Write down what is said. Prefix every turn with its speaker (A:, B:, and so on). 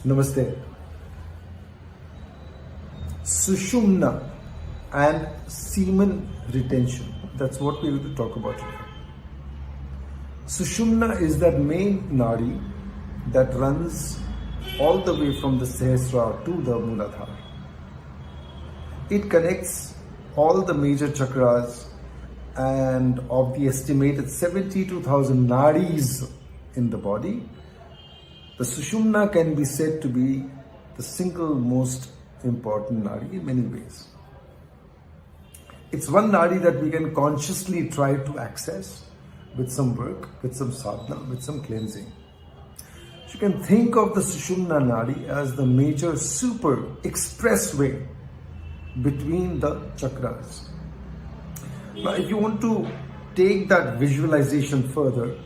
A: Namaste. Sushumna and Semen retention. That's what we're going to talk about today. Sushumna is that main nadi that runs all the way from the Sahasrara to the Muladhara. It connects all the major chakras, and of the estimated 72,000 nadis in the body, the Sushumna can be said to be the single most important nadi in many ways. It's one nadi that we can consciously try to access with some work, with some sadhana, with some cleansing. So you can think of the Sushumna Nadi as the major super expressway between the chakras. Now, if you want to take that visualization further,